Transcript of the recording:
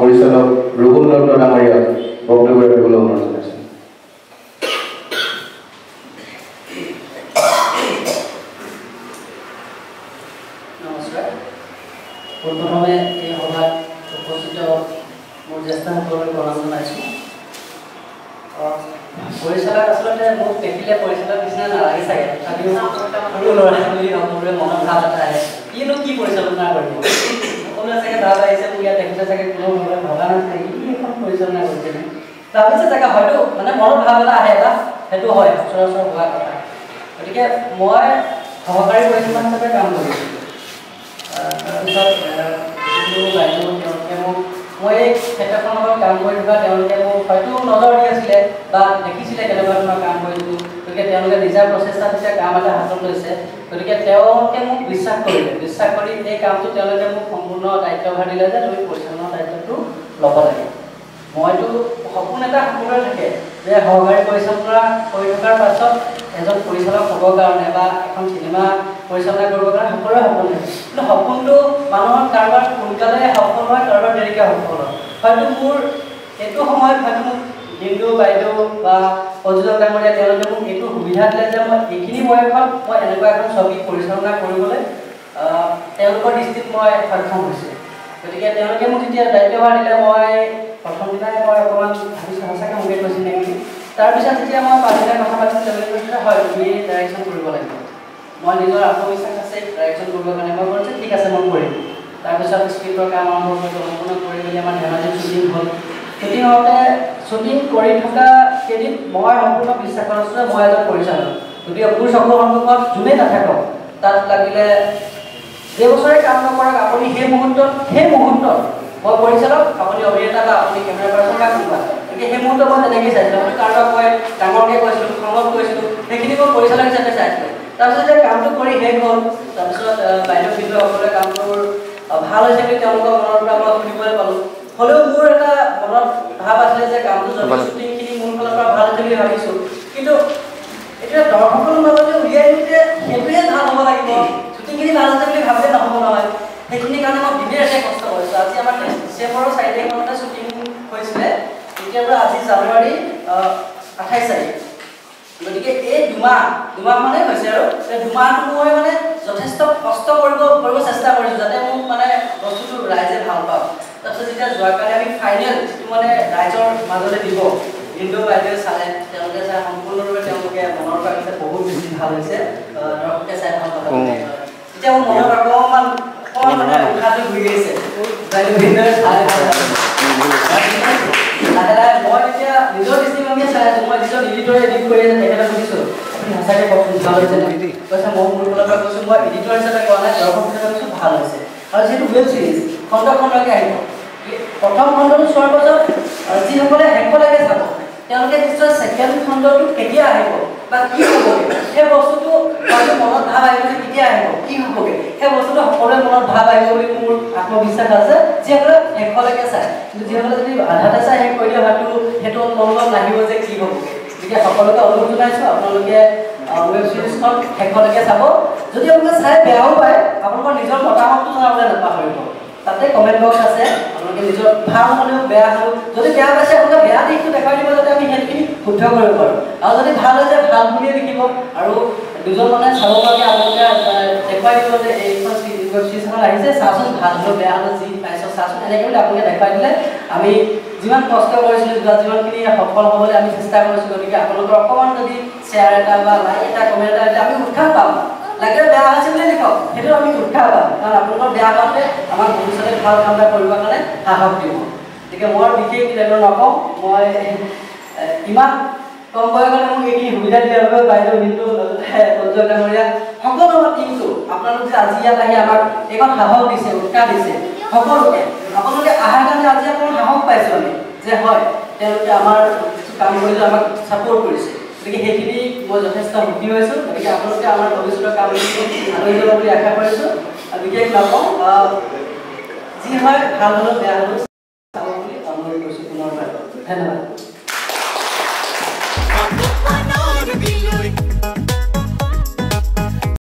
পৰিচালক ৰুবুল দত্ত ডাঙৰীয়া বক্তব্য ৰাখিবলৈ অনুৰোধ জনাইছোঁ। নমস্কাৰ। প্ৰথমে এই সভাত উপস্থিত মোৰ জ্যেষ্ঠসকলক প্ৰণাম জনাইছোঁ। পৰিচালক আচলতে মোক দেখিলে পৰিচালক নিচিনা নালাগে চাগে, তথাপিও সৰু ল'ৰা ছোৱালী সকলোৰে মনৰ ভাৱ এটা আহে, কিনো কি পৰিচালনা কৰিব। সকলোৱে চাগে ভাৱ আহিছে, মোৰ ইয়াত দেখিছে চাগে কোনো ভবা নাছিলে ই এখন পৰিচালনা কৰিছে নে, ভাবিছে চাগে হয়তো মানে মনৰ ভাৱ এটা আহে এটা, সেইটো হয় সচৰাচৰ হোৱা কথা। গতিকে মই সহকাৰী পৰিচালক হিচাপে কাম কৰিছোঁ। তাৰপিছত বাইদেউ তেওঁলোকে মোক মই এই ক্ষেত্ৰখনৰ লগত কাম কৰি থকা তেওঁলোকে মোক হয়তো নজৰ দি আছিলে বা দেখিছিলে কেনেকুৱা ধৰণৰ কাম কৰিছোঁ, গতিকে তেওঁলোকে নিজা প্ৰচেষ্টাত যেতিয়া কাম এটা হাতত লৈছে, গতিকে তেওঁলোকে মোক বিশ্বাস কৰিলে। বিশ্বাস কৰি এই কামটো তেওঁলোকে মোক সম্পূৰ্ণ দায়িত্বভাৰ দিলে যে তুমি পৰিচালনাৰ দায়িত্বটো ল'ব লাগে। মইতো সপোন এটা সকলোৰে থাকে যে সহকাৰী পৰিচালনা কৰি থকাৰ পাছত এজন পৰিচালক হ'বৰ কাৰণে বা এখন চিনেমা পৰিচালনা কৰিবৰ কাৰণে সকলোৰে সপোন থাকে, কিন্তু সপোনটো মানুহৰ কাৰোবাৰ সোনকালে সফল হয়, কাৰোবাৰ দেৰিকৈ সফল হয়। হয়তো মোৰ এইটো সময়ত হয়তো মোক হিন্দু বাইদেউ বা প্ৰযোজক ডাঙৰীয়া তেওঁলোকে মোক এইটো সুবিধা দিলে যে মই এইখিনি বয়সত মই এনেকুৱা এখন ছবি পৰিচালনা কৰিবলৈ তেওঁলোকৰ দৃষ্টিত মই সক্ষম হৈছোঁ। গতিকে তেওঁলোকে মোক যেতিয়া দায়িত্বভাৰ দিলে, মই প্ৰথম দিনাই মই অকণমান ভাবিছোঁ সঁচাকৈ মোকে কৈছিল নেকি। তাৰপিছত যেতিয়া মই পাছদিনা কথা পাতিছোঁ, তেওঁলোকে কৈছে হয় তুমি ডাইৰেকশ্যন কৰিব লাগিব। মই নিজৰ আত্মবিশ্বাস আছে ডাইৰেকশ্যন কৰিবৰ কাৰণে, মই কৈছোঁ ঠিক আছে মই কৰিম। তাৰপিছত স্ক্ৰিপ্টৰ কাম আৰম্ভ কৰিলোঁ, সম্পূৰ্ণ কৰি মেলি আমাৰ ধেমাজিত শ্বুটিং হ'ল। শ্বুটিং হওঁতে শ্বুটিং কৰি থকা কেইদিন মই সম্পূৰ্ণ বিশ্বাস কৰিছোঁ যে মই এজন পৰিচালক। গতিকে মোৰ চকুৰ সন্মুখত যোনেই নাথাকক, তাত লাগিলে যেইবছৰে কাম নকৰক, আপুনি সেই মুহূৰ্তত মই পৰিচালক, আপুনি অভিনেতা বা আপুনি কেমেৰা পাৰ্চন বা কোনোবা, গতিকে সেই মুহূৰ্তত মই তেনেকৈয়ে চাইছিলোঁ। আপুনি কাৰোবাক মই ডাঙৰকৈ কৈছিলোঁ, খঙত কৈছিলোঁ, সেইখিনি মই পৰিচালক হিচাপে চাইছিলোঁ। তাৰপিছত যে কামটো কৰি শেষ হ'ল, তাৰপিছত বাইদেউ সকলোৱে কামটোৰ ভাল হৈছে বুলি তেওঁলোকৰ মনৰ পৰা মই শুনিবলৈ পালোঁ। হ'লেও মোৰ এটা মনত ভাৱ আছিলে যে কামটো যদি শ্বুটিংখিনি মোৰ ফালৰ পৰা ভাল হৈছে বুলি ভাবিছোঁ, কিন্তু এতিয়া দৰ্শকৰ মাজতে উলিয়াই দিওঁ যে সেইটোৱে ভাল হ'ব লাগিব, শ্বুটিংখিনি ভাল হৈছে বুলি ভাবিলে নহ'ব নহয়। সেইখিনি কাৰণে মই বিশেষ কষ্ট কৰিছোঁ। আজি আমাৰ ডিচেম্বৰৰ 4 তাৰিখতে শ্বুটিং হৈছিলে, তেতিয়াৰ পৰা আজি জানুৱাৰী 28 তাৰিখ। গতিকে এই দুমাহমানেই হৈছে আৰু এই দুমাহটো মই মানে যথেষ্ট কষ্ট কৰিব চেষ্টা কৰিছোঁ যাতে মোক মানে বস্তুটো ৰাইজে ভাল পাওক। তাৰপিছত যেতিয়া যোৱাকালি আমি ফাইনেল যিটো মানে ৰাইজৰ মাজলৈ দিব, হিন্দু বাইদেউ চালে, তেওঁলোকে চাই সম্পূৰ্ণৰূপে তেওঁলোকে মনৰ পৰা কৈছে বহুত বেছি ভাল হৈছে, দৰ্শকে চাই ভাল পাব। এতিয়া মোৰ মনত অকণমান মানে উশাহটো ঘূৰি আহিছে, বাইদেউ ভিন্দৰে চাই লাহে লাহে মই এতিয়া নিজৰ দৃষ্টিভংগীয়ে চাই আছোঁ। মই নিজৰ এডিটৰে এডিট কৰি আছে, তেখেতক সুধিছোঁ আপুনি সঁচাকৈ কওকচোন ভাল হৈছে নেকি, কৈছে মই মোৰ ফালৰ পৰা কৈছোঁ মই এডিটৰ হিচাপে কোৱা নাই, দৰ্শক হিচাপে কৈছোঁ ভাল হৈছে। আৰু যিহেতু ৱেব ছিৰিজ খণ্ডলৈকে আহিব, প্ৰথম খণ্ডটো চোৱাৰ পাছত যিসকলে শেষলৈকে চাব তেওঁলোকে নিশ্চয় ছেকেণ্ড খণ্ডটো কেতিয়া আহিব বা কি হ'বগৈ, সেই বস্তুটো হয়তো মনত ভাৱ আহিব যে কেতিয়া আহিব, কি হ'বগৈ, সেই বস্তুটো সকলোৰে মনত ভাৱ আহিব বুলি মোৰ আত্মবিশ্বাস আছে যিসকলে শেষলৈকে চায়। কিন্তু যিসকলে যদি আধাতে চাই শেষ কৰিলে হয়তো সেইটো মনত নাহিব যে কি হ'বগৈ। গতিকে সকলোকে অনুৰোধ জনাইছোঁ আপোনালোকে ৱেব ছিৰিজখন শেষলৈকে চাব। যদি আপোনালোকে চাই বেয়াও পায়, আপোনালোকৰ নিজৰ মতামতটো জনাবলৈ নাপাহৰিব। তাতে কমেণ্ট বক্স আছে, আপোনালোকে নিজৰ ভাল হ'লেও বেয়া হ'লেও, যদি বেয়া পাইছে আপোনালোকে বেয়া দিশটো দেখাই দিব যাতে আমি সেইখিনি শুদ্ধ কৰিব পাৰোঁ। আৰু যদি ভাল হৈছে ভাল বুলিয়ে লিখিব, আৰু দুজন মানে চাব পৰাকৈ আপোনালোকে দেখুৱাই দিব যে এইখন ৱেব ছিৰিজখন আহিছে, চাচোন ভাল হ'লেও বেয়া হ'লেও যি পাইছ চাচোন, এনেকৈ বুলি আপোনালোকে দেখুৱাই দিলে আমি যিমান কষ্ট কৰিছিলোঁ যিমানখিনি সফল হ'বলৈ আমি চেষ্টা কৰিছোঁ। গতিকে আপোনালোকৰ অকণমান যদি শ্বেয়াৰ এটা বা লাইক এটা কমেণ্ট এটা দিলে আমি উৎসাহ পাম। লাগিলে বেয়া হৈছে বুলি লিখক, সেইটো আমি উৎসাহ পাম, কাৰণ আপোনালোকৰ বেয়া পাওঁতে আমাক ভৱিষ্যতে ভাল কাম এটা কৰিবৰ কাৰণে সাহস দিব। গতিকে মই বিশেষ তেনেকৈ নকওঁ, মই ইমান কম বয়সতে মোক এইখিনি সুবিধা দিয়াৰ বাবে বাইদেউ কিন্তু প্ৰযোজক ডাঙৰীয়া সকলো আমাৰ টিমটো আপোনালোকে যে আজি ইয়াত আহি আমাক এইখন সাহস দিছে, উৎসাহ দিছে সকলোকে, আপোনালোকে অহাৰ কাৰণে আজি আপোনাৰ সাহস পাইছোঁ আমি যে হয় তেওঁলোকে আমাৰ কাম কৰিলে আমাক ছাপোৰ্ট কৰিছে। গতিকে সেইখিনি মই যথেষ্ট সুখী হৈছোঁ। গতিকে আপোনালোকে আমাৰ ভৱিষ্যতৰ কামখিনি আদৰি যাব বুলি আশা কৰিছোঁ। বিশেষ নকওঁ, যি হয় ভাল হ'লেও বেয়া হ'লেও চাব বুলি অনুৰোধ কৰিছোঁ পুনৰবাৰ। ধন্যবাদ।